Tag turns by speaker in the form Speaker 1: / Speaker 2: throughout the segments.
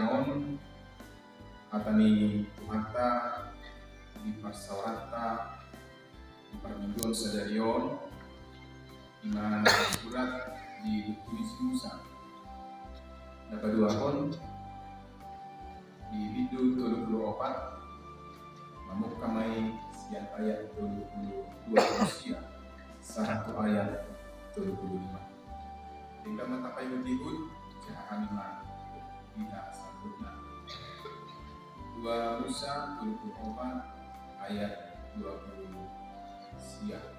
Speaker 1: seaon atani tuhanta di parsawarata di parminggon sadarion iman surat di tulis Musa dapat dua kon di video 24 mamuk kamai siang ayat 22 Rusia 1 ayat 25 hingga matapai udihud jangan kami tidak sempurna 2 Musa 24 ayat 20 siang.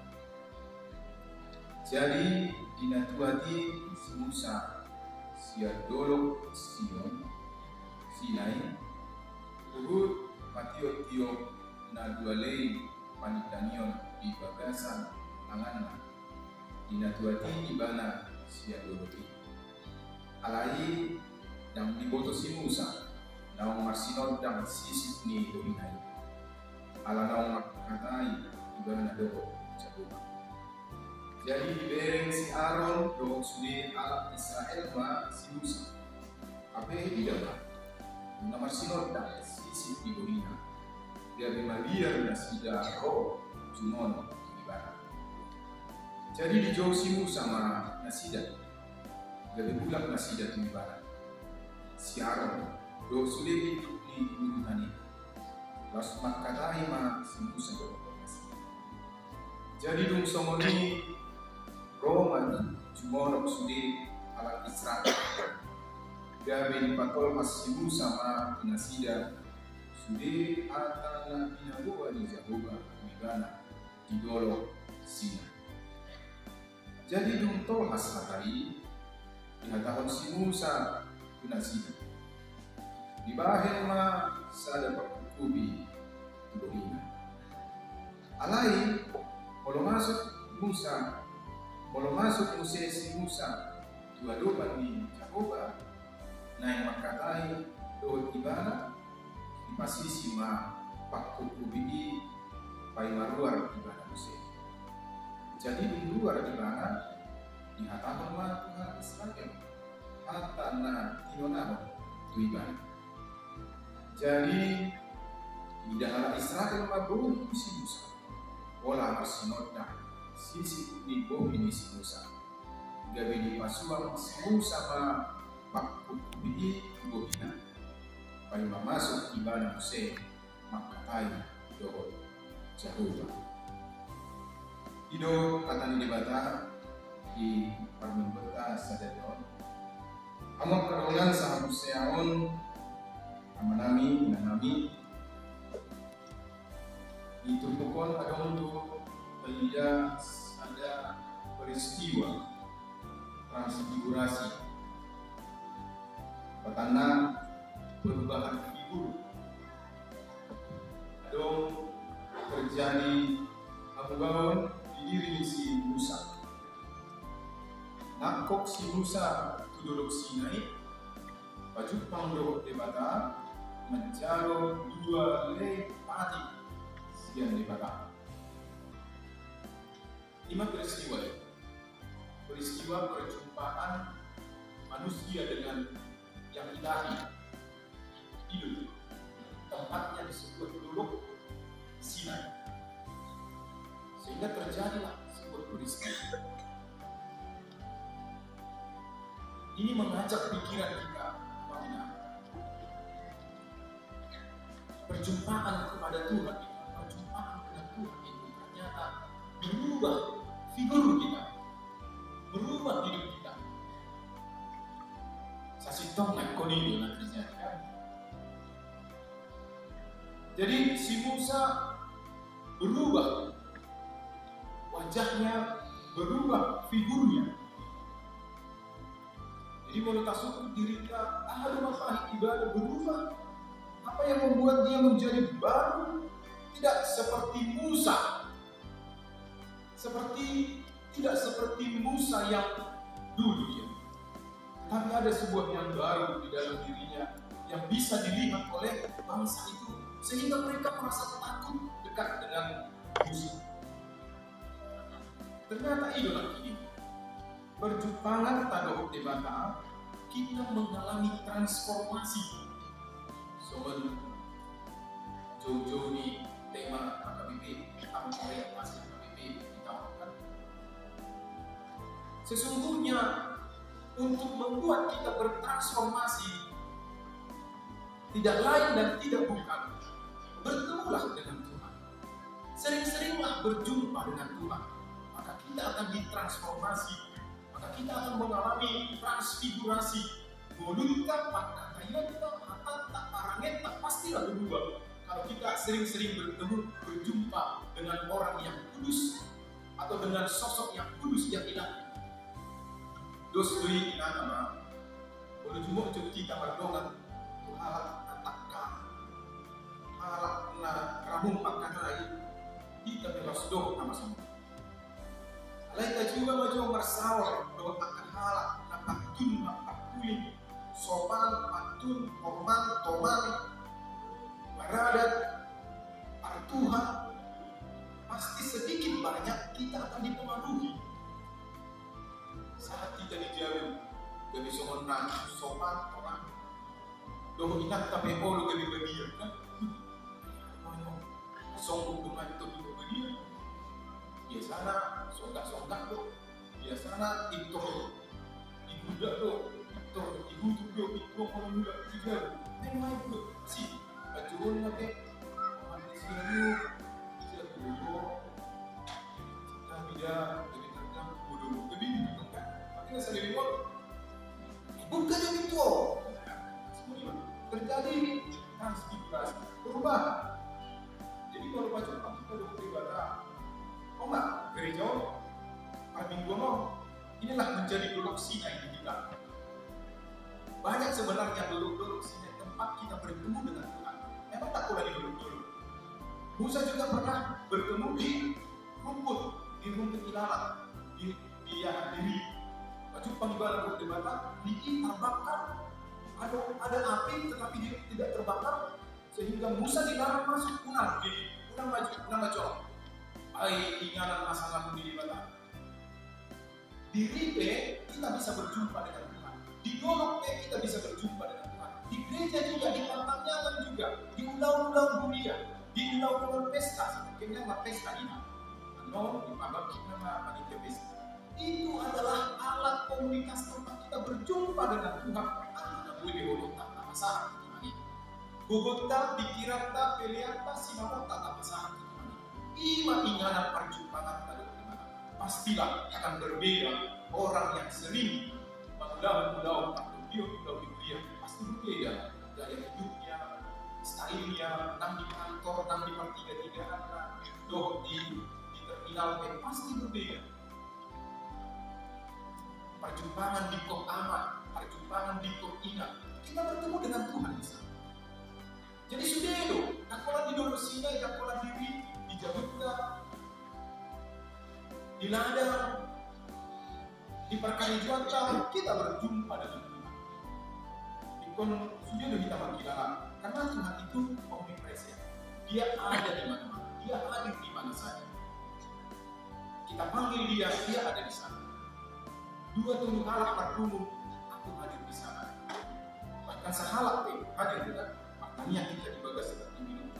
Speaker 1: Jadi dinatuati si Musa siang dolok Sion Sinai uhud patio-tio na dualei panitanion di bagasan tanganna dinatuati ibana siang dolok alai yang diboto si Musa naong marsinod dan sisip ni dominai ala naong makatai ibana doko cakuba. Jadi dibereng si Aaron doko sudi ala Israel ma si Musa ape idama na marsinod dan sisip ni domina dia bimaliar na sida ro junon ibana. Jadi dijauh si Musa ma nasida gabi bulak nasida tu ibana si Aaron do sulit di dunia las makatai ma si Musa do. Jadi dum somoni Roman jumorok sulit ala Israel gabi patol mas si Musa ma nasida sulit atana binabuwa di Jahoba ibana di dolo Sina. Jadi dum tol hasratari dihatahon si Musa nasida di bahen ma sada pakukubi tubuhina alai kalau masuk Musa si Musa tuadoban di Jahoba naik makatai doa ibana di pasisi ma pakukubi pai maruar ibana Musa. Jadi di luar ibana dihatahon ma Tuhan Israel hatana tinonahon tu ibana. Jadi di dalam Israel mabung si Musa olah marsinodna sisi di bawah ini si Musa gabi di pasuang si Musa ma pakukubi bobina pai masuk ibana Musa makatai do Jahoba ido kata di bata di parmimbota sadarion amok kadongan sa Museaon amanami nanami ditumpukon ada untuk tidak ada peristiwa transfigurasi petanda perubahan figur ada terjadi abugawan di diri si Musa nakok si Musa tudulok Sinai baju pangdok debata mencaro dua lei pati siang debata. 5 peristiwa perjumpaan manusia dengan yang ilahi hidup tempatnya disebut dulu Sinai sehingga terjadilah sebuah peristiwa ini mengajak pikiran kita kepada perjumpaan kepada Tuhan itu ternyata berubah figur kita, berubah hidup kita. Sasitong ekoni itu terjadi kan? Jadi si Musa berubah wajahnya, berubah figurnya. Jadi menurut tasuk diri kita ada masalah ibadah berubah. Apa yang membuat dia menjadi baru? Tidak seperti Musa. Tidak seperti Musa yang dulu ya. Tapi ada sebuah yang baru di dalam dirinya yang bisa dilihat oleh bangsa itu sehingga mereka merasa takut dekat dengan Musa. Ternyata idola ini perjumpaan tadok debata kita mengalami transformasi soalnya jauh-jauh nih tema AKBP, tahun proyek masih AKBP ditawarkan. Sesungguhnya untuk membuat kita bertransformasi tidak lain dan tidak bukan bertemulah dengan Tuhan. Sering-seringlah berjumpa dengan Tuhan, maka kita akan ditransformasi, maka kita akan mengalami transfigurasi. Mulutkan maka kayaknya tak parangnya tak pastilah berubah. Kalau kita sering-sering berjumpa dengan orang yang kudus atau dengan sosok yang kudus yang ilahi. Dos beri kita nama, boleh cuma kita berdongan, halak atakkan, halak na ramung makan lain, kita belas dong nama semua. Lain juga macam bersawar bahwa akan halak, nampak tun, nampak kulit, sopan, pantun, hormat, toman, beradat, Tuhan, pasti sedikit banyak kita akan dipengaruhi. Saat kita dijauh dari sopan, orang, doh ingat tapi lo lebih bagian kan? Sombong dengan itu juga bagian. Biasanya songgak tuh, biasanya itu ibudak tuh, ibu tuh itu kalau muda juga, memang itu sih. Bacaan lagi, manusia itu dulu, kita tidak jadi terkam dulu, tapi gitu kan? Tapi saya lihat, bukan yang itu. Semua terjadi transfigurasi, berubah. Jadi kalau bacaan kita udah beribadah, oh enggak, gereja, hari Minggu inilah menjadi blok Sinai di kita. Banyak sebenarnya blok Sinai tempat kita bertemu dengan Tuhan. Memang tak pula di dulu. Musa juga pernah bertemu di rumput ilalang, di hadiri. Baju pengibaran berdebatan, Niki terbakar, ada api tetapi dia tidak terbakar, sehingga Musa dilarang masuk unang maju. Baik inganan masa lalu di Batam. Di Ripe kita bisa berjumpa dengan Tuhan. Di Dolok kita bisa berjumpa dengan Tuhan. Di gereja juga, di Pantanyalan juga, di ulang-ulang dunia, di ulang-ulang pesta, seperti pesta ini. Non di pabrik kita panitia pesta. Itu adalah alat komunikasi tempat kita berjumpa dengan Tuhan. Ada boleh Bogota, tak masalah ini. Bogota, Dikirata, Peliata, Sinamota, tak masalah ini. Ima inganan perjumpaan pada bagaimana? Pastilah akan berbeda. Orang yang sering mengulang-ulang atau dia pasti berbeda. Gaya hidupnya, stylenya, nang di kantor, nang di pertiga-tigaan, di terminal pasti berbeda. Perjumpaan di Kok Amat, perjumpaan di Kok Ingat, kita bertemu dengan Tuhan di sana. Jadi sudah itu, dakola di Dolok Sinai, dakola di Jabuka, di ladang, di perkara cuaca, kita berjumpa dengan Tuhan. Ikon sudah kita berkilaran, karena Tuhan itu omnipresent. Dia ada di mana-mana, dia hadir di mana saja. Kita panggil dia ada di sana. 20 halak bertemu, aku hadir di sana. Bahkan sehalak hadir juga, makanya kita dibagas seperti ini.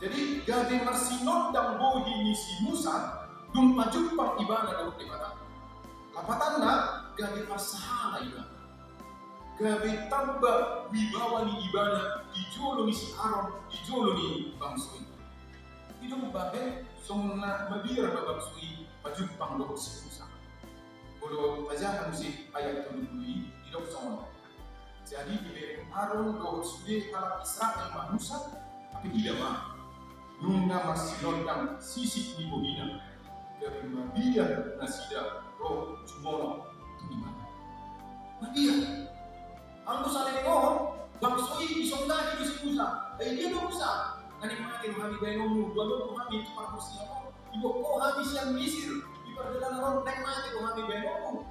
Speaker 1: Jadi gade marsinon dan bohi misi Musa dumpa jumpang ibadah dalam ibadah. Lapatanna gade marsahala ibadah. Gade tambah wibawa ni ibadah dijolo ni si Aaron, dijolo ni bangsa itu. Itu bahkan sona mabira babangsui pajumpang doh si Musa. Kalau aja musik ayat terdului di dok sono. Jadi diberi Aaron doh sudah kalau Israel Musa, tapi tidak mah. Nuna masih londang sisi di bohina dari Mabia nasida roh cumono itu gimana? Mabia, angku saling ngomong, bangsoi isongga di Musa, dia dong Musa. Nani mati rohani bainomu, dua rohani itu para muslimin. Ibu kau habis yang misir di perjalanan orang naik mati rohani bainomu.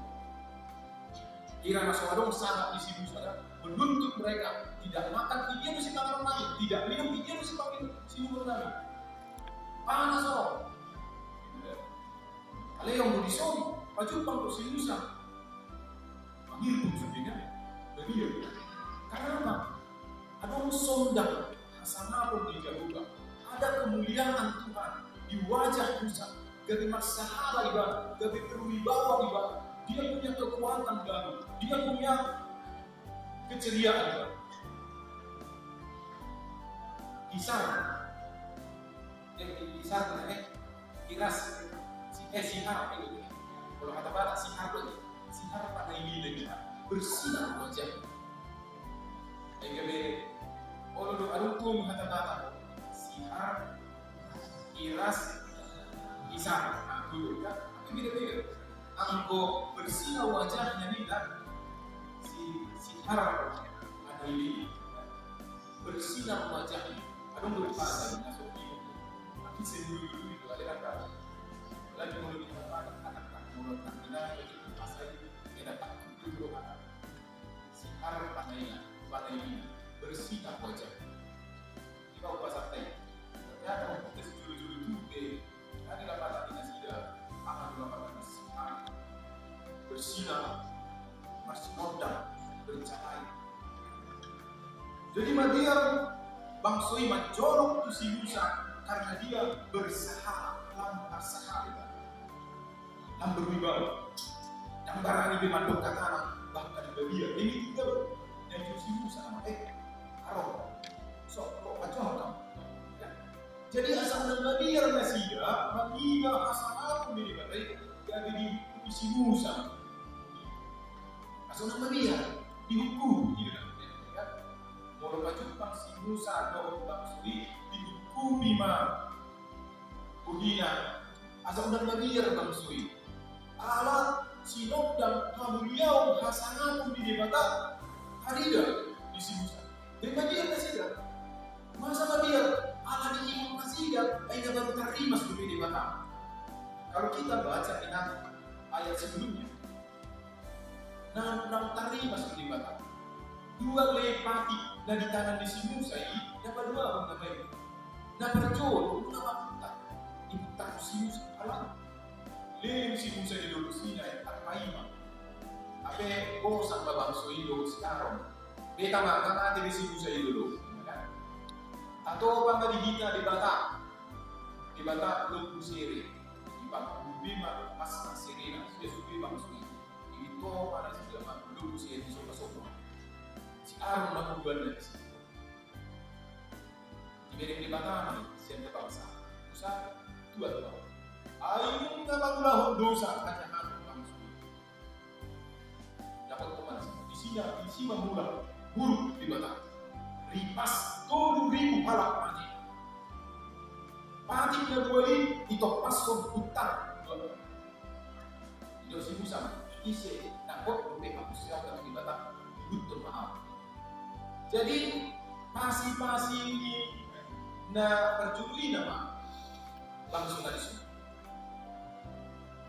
Speaker 1: Kira nasawadong sangat isi Musa menuntut mereka tidak makan dia mesti makan lagi, tidak minum dia mesti panggil sinuman lagi. Panas loh. Kalau yang mau disori, pajumpang untuk si Musa. Panggil pun sebenarnya, begitu. Karena apa? sondang hasanapo di Jehovah. Ada kemuliaan Tuhan di wajah Musa. Gabi masalah ibadah, gabi berwibawa ibadah. Dia punya kekuatan baru, dia punya keceriaan baru. Kisah sihar itu. Kalau kata barat sihar pada ini lagi bersinar wajah. Gabi kalau arutum kata sihar, kiras, kisah, dulu kan? Tapi beda-beda. Angko bersinar wajahnya nih kan? Sihar ada ini bersinar wajahnya. Adong berpasa masuk ini. Tapi sebelum itu ada kata. Lagi mau lebih anak mulut tak benar jadi pasal tidak tak dulu anak. Sihar pada ini bersinar wajah. Kita bahasa Thai. Ternyata kita sejujurnya itu ada dapat tidak sida, akan dapat sihar bersinar, masih modal bercahaya. Jadi Madia bangsoi menjorok tu si Musa karena dia bersahabat, lam berwibawa, dan barang ini mandok kata bahkan dia ini juga yang si Musa Aaron, so kok macam kamu? Jadi asal Madia nasida, Madia asal aku ini batai, jadi di si Musa, asal Madia dihukum tidak. Kalau bang si Musa atau bang Suri dihukumi buhina asal dan Madia bang Suri alat sinop dan kamuliau hasanatu di debata hadida di si Musa dan Madia nasida masa Madia ala di imam nasida aina baru terima di debata. Kalau kita baca ayat sebelumnya nam terima di debata dua lepati na di tangan di si Musa dapat dua ang namay na perjolo na mapunta ipunta ko si Musa alam lim si Musa di lolo Sinai at paima ape ko sa babangso ilo si Aaron beta nga di si Musa ilo tato pa malihita di bata lolo siri di bima mas sirina siya subi bangso ito para sila lolo siri sopa-sopa Aaron na kuban na siya. Ibigay ni Batama, siya na bangsa. Musa, dua. Ayun na magulahong dosa at saka bangsa. Dapat kumanas. Isi mamula, buruk di Batama. Ripas, 10,000 halak mati. Mati na duwali, ito pasok utang. Ito si Musa, isi, nakot, may kapusyaw ka di Batama. Buto maaf. Jadi masih ini na percuri nama langsung dari sini.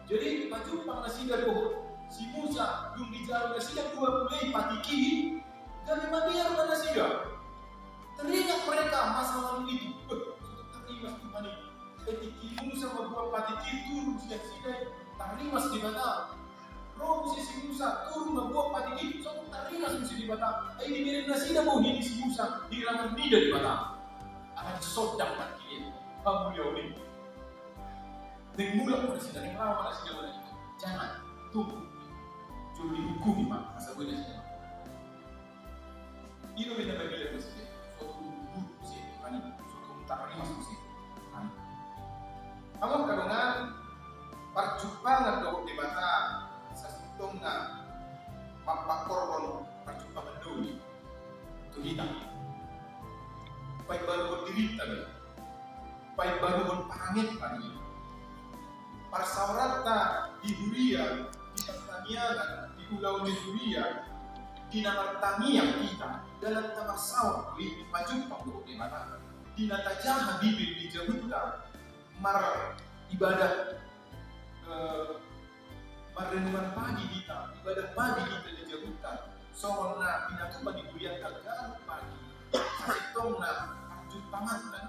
Speaker 1: Jadi pajumpang nasida ko si Musa yung bicara nasida dua mulai patiki dari Madia na nasida. Teringat mereka masa lalu itu. Terima Tuhan ini. Ketika Musa membuat patiki turun siang sida terima di Batam. Roh si Musa turun membuat patiki so terima di Batam. Ay dimirin na sila mo hindi si Musa hirangan nida di Batam. Akan sodang patiki pamuliaw ini. Nagmula mo na sila, nagmula na sila wala ito. Jangan tunggu. Juli hukumi mak masabi na sila. Ino may nabagila ko sila. So tunggu siya ani. So kung terima siya ani. Ang kagungan perjumpaan daw di Batam. Tong na mapakorban perjumpaan dulu itu kita pai baru dirita nih pai baru pangit lagi parsawarata di Huria di pertanian di pulau di Huria di nama pertanian kita dalam tamasau di majumpang dulu di mana di natajaha bibir di Jabuta mar ibadah merenungan pagi kita, ibadah pagi kita dijagukan. So na pinatuba di kuliah tagal pagi. Sasitong na panjumpangan kan.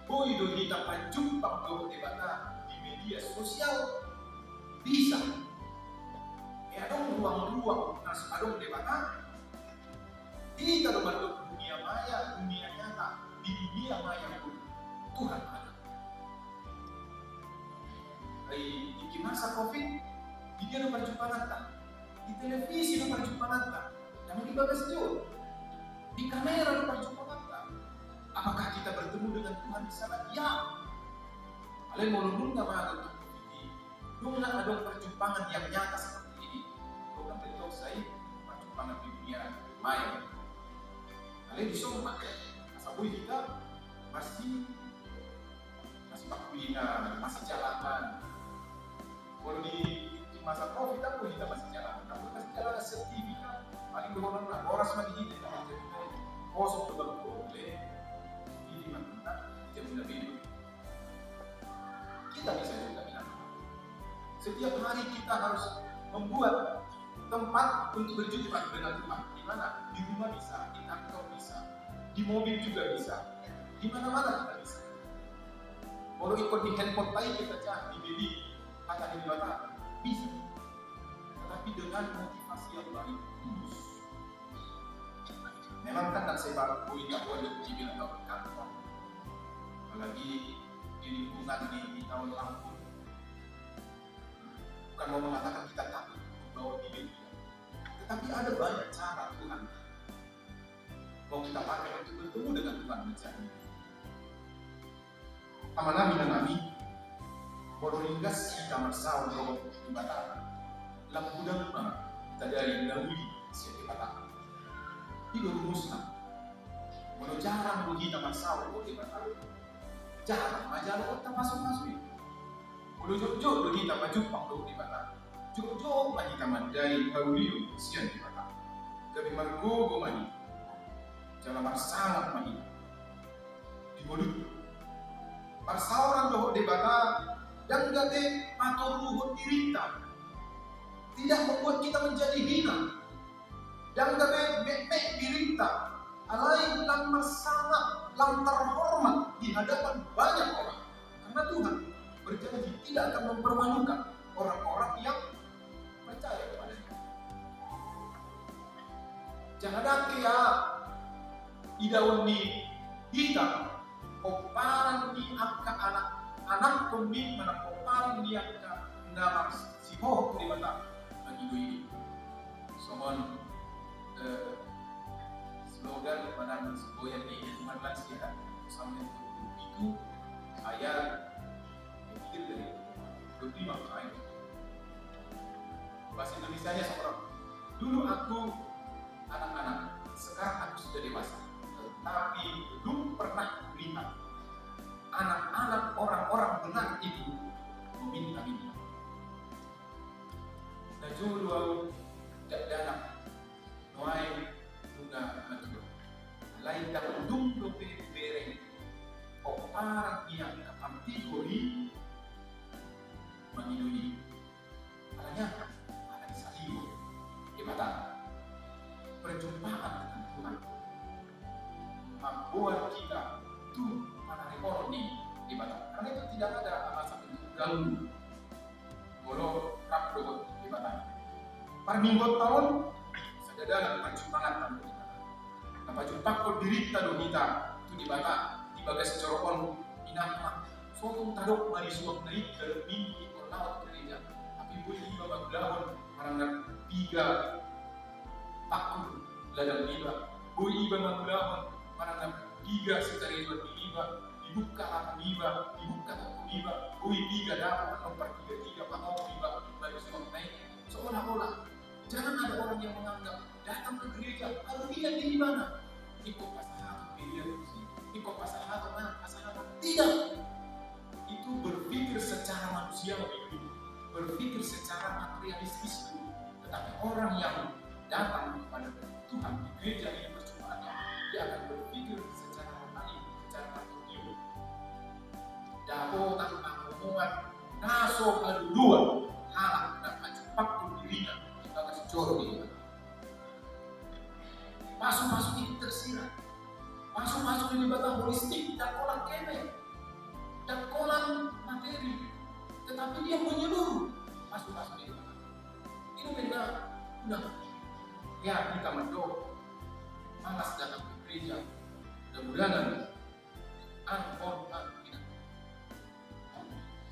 Speaker 1: Boy do kita panjumpang do debata di media sosial bisa. Adong ruang-ruang nas adong debata. Kita do dunia maya dia no perjumpaan di televisi no perjumpaan yang di bagas jauh di kamera no perjumpaan. Apakah kita bertemu dengan Tuhan di sana? Ya. Kalian mau nunggu nggak ada ini? Nunggu ada perjumpaan yang nyata seperti ini. Bukan bentuk saya perjumpaan di dunia maya. Kalian bisa memakai. Asal kita masih pakulina, masih jalanan. Kalau di masa COVID kita masih jalan. Tapi masih jalan sertifikat. Paling berorang lah. Orang sama di kita masih jadi kosong tuh bang boleh. Ini mantap. Jam lebih. Kita bisa juga bilang. Setiap hari kita harus membuat tempat untuk berjumpa dengan Tuhan. Di mana? Di rumah bisa, di kantor bisa, di mobil juga bisa, di mana-mana kita bisa. Kalau ikut di handphone lain kita cari di BB, kata di mana bisa. Tetapi dengan motivasi yang baik, tulus. Memang kan tak sebab poin tak boleh dibilang atau kantor. Apalagi di lingkungan di tahun lalu. Bukan mau mengatakan kita takut membawa diri, tetapi ada banyak cara Tuhan mau kita pakai untuk bertemu dengan Tuhan mencari. Amanami dan kami, kalau ringkas kita bersama dengan ibadah, lampu damai kita dari dahulu siapa ibadah. Itu rumusnya. Kalau jarang kita bersama dengan ibadah, jarang majalah kita masuk-masuk. Kalau jauh-jauh kita maju waktu ibadah, jauh-jauh kita mandai dahulu siapa ibadah. Tapi margo mani, jangan bersama mani di mulut. Persauran doh debata yang gade atau ruhut dirita tidak membuat kita menjadi hina. Yang gade mek dirita alai lang masalah lang terhormat di hadapan banyak orang. Karena Tuhan berjanji tidak akan mempermalukan orang-orang yang percaya kepada-Nya. Jangan ada ya idaun di hitam. Koparan di angka anak pembi mana koparan di angka nama si ho di mata bagi ini. Somon slogan mana sebuah yang lingkungan lansia sampai itu ayat pikir dari 25 ayat. Bahasa Indonesianya seorang. Dulu aku anak-anak, sekarang aku sudah dewasa. Tapi belum pernah melihat anak-anak orang-orang benar itu meminta-minta. Najulu dalam noai juga betul. Lain dalam dumdo bereng orang yang kategori meniduri. Makanya ada di saliu di mata perjumpaan dengan Tuhan. Membuat kita tuh pada ekonomi di Batam. Karena itu tidak ada alasan untuk ganggu. Kalau kapro di Batam. Per minggu tahun sudah dalam perjumpaan tahun di Batam. Apa jumpa kau dirita do kita itu di Batam di bagas corokon inama. Sotong tadok mari suap naik dalam minggu ikut lawat gereja. Tapi boleh juga bagulahon marangkat 3 takut ladang iba. Boleh iba bagulahon marangkat 3 sekali buat dibuka apa dibuka atau dibuka, ui 3 dapat nomor 3 atau dibuka bagi suami naik. Seolah-olah jangan ada orang yang menganggap datang ke gereja kalau dia di mana ikut pasal dia ikut pasal tidak. Itu berpikir secara manusiawi, berpikir secara materialistis. Tetapi orang yang datang kepada Tuhan di gereja yang percobaan, dia akan berpikir secara rohani, secara manusiawi. Dako tentang omongan naso kedua halak dan cepat dirinya kita kasih coro ini. Masuk-masuk itu tersirat, masuk-masuk ini batang holistik dan kolam kene dan kolam materi, tetapi dia menyeluruh masuk-masuk itu. Ini benda udah ya kita mendorong malas datang ke gereja dan bulanan ampun tidak.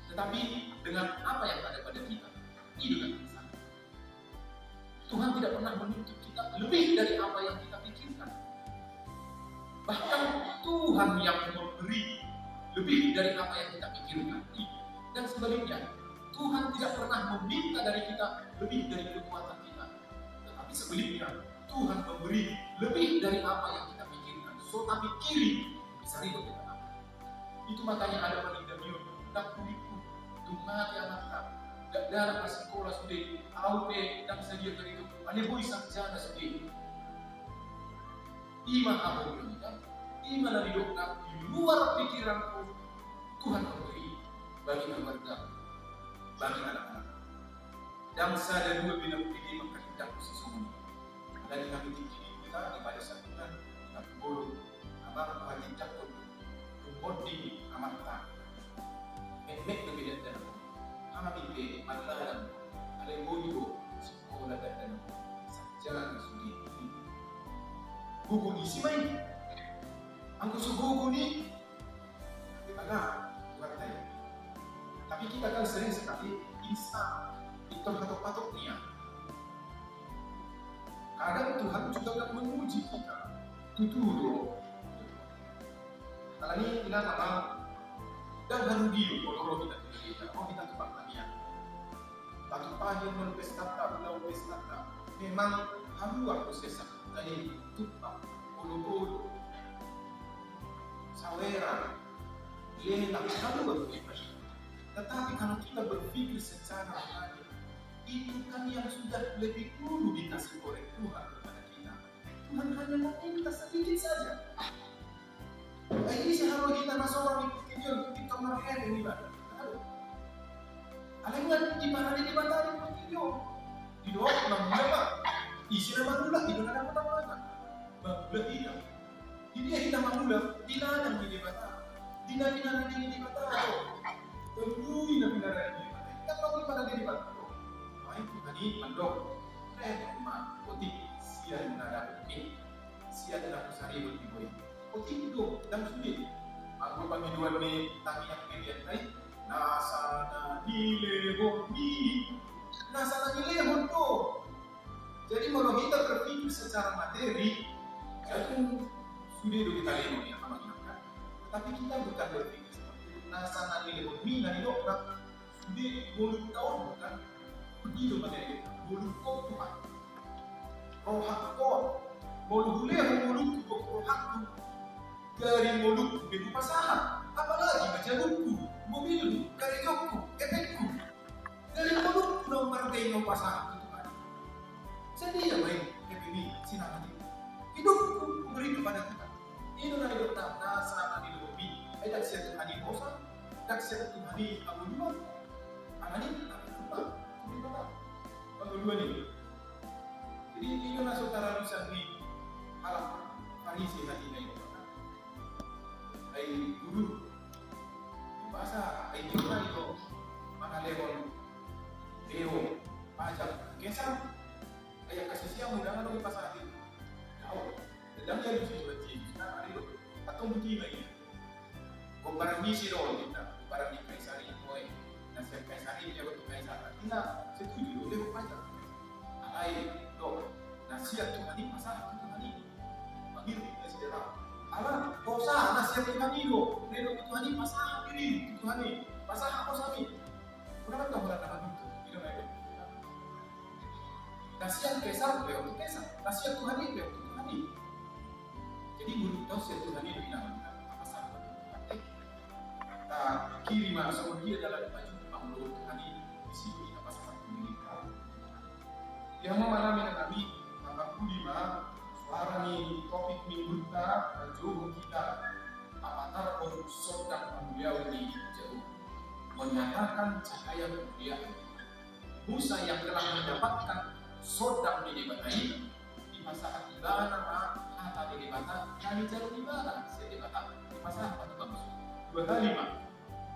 Speaker 1: Tetapi dengan apa yang ada pada kita, itu kan sama.
Speaker 2: Bahkan Tuhan yang memberi lebih dari apa yang kita pikirkan. Dan sebaliknya, Tuhan tidak pernah meminta dari kita lebih dari kekuatan kita. Tetapi sebaliknya, Tuhan memberi lebih dari apa yang kita pikirkan. So tapi kiri bisa rindu kita. Itu makanya ada Palindamion, tak kuliku, tumati anak-anak, darah sekolah sudah, aupe dan sedia dari itu, ada boy sarjana sudah. Ima aku bilang, ima dari dokter di luar pikiranku, Tuhan memberi bagi keluarga, bagi anak-anak. Dan saya dua bilang begini mengkehendak sesuatu. Dan kami tinggi kita daripada satuan, tapi boleh, abang wajib pun. Bodi amarta, emek lebih dari kami ke mataran, ada boyo sekolah dan sajaran sudi. Gugu ni si Mai, angku sugugu ni, agak berarti. Tapi kita kan sering sekali instan, itu patok-patok niat. Kadang Tuhan juga akan menguji kita, tutur. Kalau ini kita memang dan haru dia kalau kita tempat lagi. Tapi pagi non pesta belau pesta memang haru aku sesak dari tupak ulu sawera lelang haru aku. Tetapi kalau kita berpikir secara adil, itu kan yang sudah lebih dulu dikasih oleh Tuhan kepada kita. Tuhan hanya meminta sedikit saja. Ini seharusnya kita masuk di kamar ini, Pak. Alengan di mana di batari video. Di doa memang Pak. Isi nama mula itu ada apa-apa. Mula tidak. Dia kita mula tidak di batari. Tidak di batari. Tungguin di batari. Kita tahu di mana di batari. Baik tadi mandok. Putih sian ada ini. Sian ada sari boleh. Putih itu dan sulit. Aku panggilan ni tangi yang pilihan lain. Nasana nilehon ni. Nasana nilehon tu. Jadi kalau kita berpikir secara materi, itu sudah itu kita lihat ya sama kita. Tapi kita bukan berpikir seperti itu. Nasana nilehon ni dari dokter sudah mulut tahun bukan begitu materi. Mulut kau Tuhan. Rohak kau. Mulut mulut rohak dari mulut itu pasahan, apalagi majalukku, mobilku, karyaku, efekku. Dari mulut nomor tengok pasahan itu kan. Jadi ya baik, ini sinar ini. Hidupku beri kepada kita. Ini adalah hidup tanah sama di lobi. Ada siapa hari bosan, tak siapa hari abu dua, ini apa? Abu dua ni. Jadi ini adalah saudara Nusa di alam Parisi hari ini. Ay guru bahasa ay gimana itu mana level leo pajak kesam ay kasih siang mudah kan di pasar itu tahu dan dia di situ nah ada itu atau bukti lagi barang misi dong kita barang di kaisari itu nasi kaisari dia untuk kaisar tidak setuju leo pajak ay dong nasihat Tuhan di pasar Tuhan ini bagi kita sejarah alam kosa nasihat Tuhan itu, nero Tuhan ini pasang diri Tuhan ini, pasang apa sami? Kenapa kamu datang itu? Tidak ada. Nasihat kesal, beliau untuk kesal. Nasihat Tuhan ini, beliau untuk Tuhan ini. Jadi guru tahu nasihat Tuhan ini bilang apa sahabat Tuhan? Kita kiri masuk dia dalam baju Paulo Tuhan ini di sini kita pasang ini. Yang mengalami Nabi, maka kulima suara ni topik minggu kita jauh kita avatar konsol dan beliau ini jauh menyatakan cahaya kemuliaan Musa yang telah mendapatkan sodam di debatai di masa akibat kata di debata kami jauh di mana saya debata di masa apa tuh dua kali pak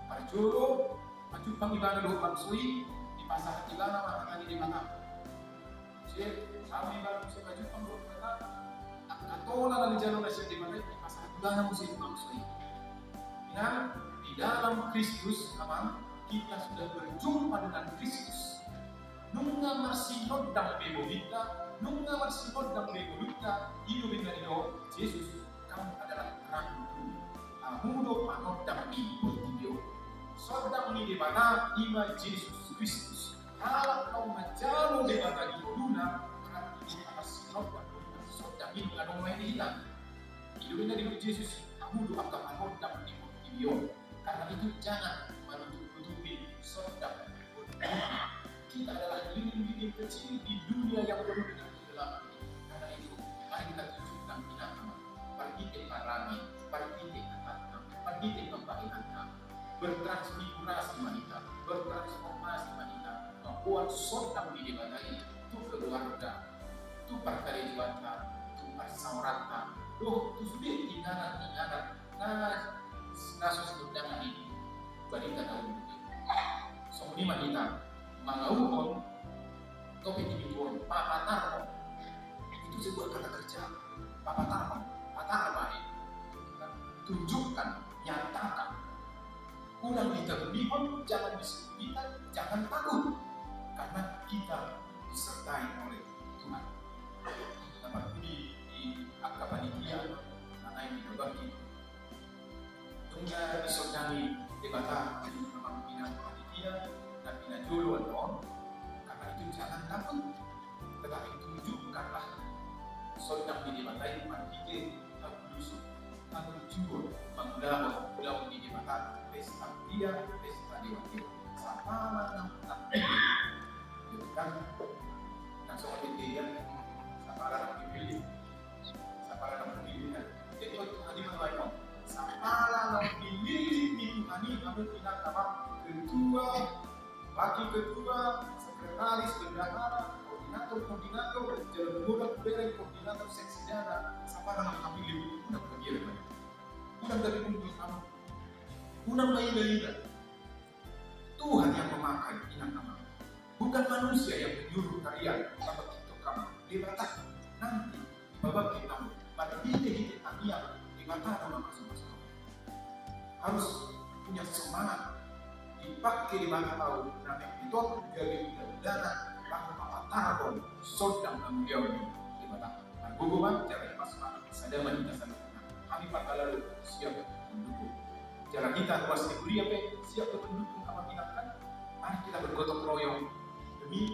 Speaker 2: parjoro maju pangibadah doa bangsui di masa akibat kata di debata saya kami baru bisa maju panggota atau dalam jalan Asia di mana masalah dalam musim maksudnya. Ya, di dalam Kristus, memang kita sudah berjumpa dengan Kristus. Nunga masih hodang bebo kita, nunga masih hodang bebo kita, hidup dari Yesus, kamu adalah kami debata ima Yesus Kristus. Kalau kau majalo debata di Luna, karena ini atas sinopda, sinopda ini anong may hilang. Ilumina di Yesus, kamu doa kamu dapat dimulai. Karena itu jangan menutupi sinopda. Kita adalah lilin-lilin kecil di dunia yang penuh dengan kegelapan. Karena itu, mari kita tunjukkan binatang. Pergi ke parami, pergi ke kata, pergi ke kebaikan. Bertransmigrasi wanita, bertransformasi wanita, membuat sodang di debata ini, itu keluarga, itu perkaryawan, itu persauratan, itu sudah tinggalan, kasus undangan ini, wanita tahu itu. Semua wanita, mengawal, topik ini pun, papatar, itu sebuah kata kerja, papatar baik, tunjukkan, nyatakan. Ulang diterlibon, jangan disembunyikan, jangan takut, karena kita disertai oleh Tuhan. Dapat di angka panitia, karena ini berbagi. Tunggu disorgani debata memang bina panitia dan bina jolo non, karena itu jangan takut, tetapi tunjukkanlah sodang di debata ini panitia harus jujur mengulang di debata. Pesta dia, pesta diwakil. Sapala ng itu kan, seperti dia, sapala ng pipili, Jadi untuk tadi menaikkan, sapala ng pipili itu kami pinakama ketua, wakil ketua, sekretaris, bendahara, koordinator, jalan bulan bereng, koordinator seksi dana, sapala ng pipili, udah pergi lagi. Udah dari kumpul kamu. Unang maila-ila. Tuhan yang memakai inang nama. Bukan manusia yang menyuruh kalian babak itu kamu. Dibata nanti babak kita pada ide-ide kalian dibata nama masing-masing. Harus punya semangat. Dipakai di mana tahu dan itu jadi udara bahwa apa tahu sodang beliau dibata. Nah, hubungan cara pasang ada wanita sana. Kami pada lalu siap mendukung. Jalan kita luas negeri apa siap untuk mendukung apa tindakan. Mari kita bergotong royong demi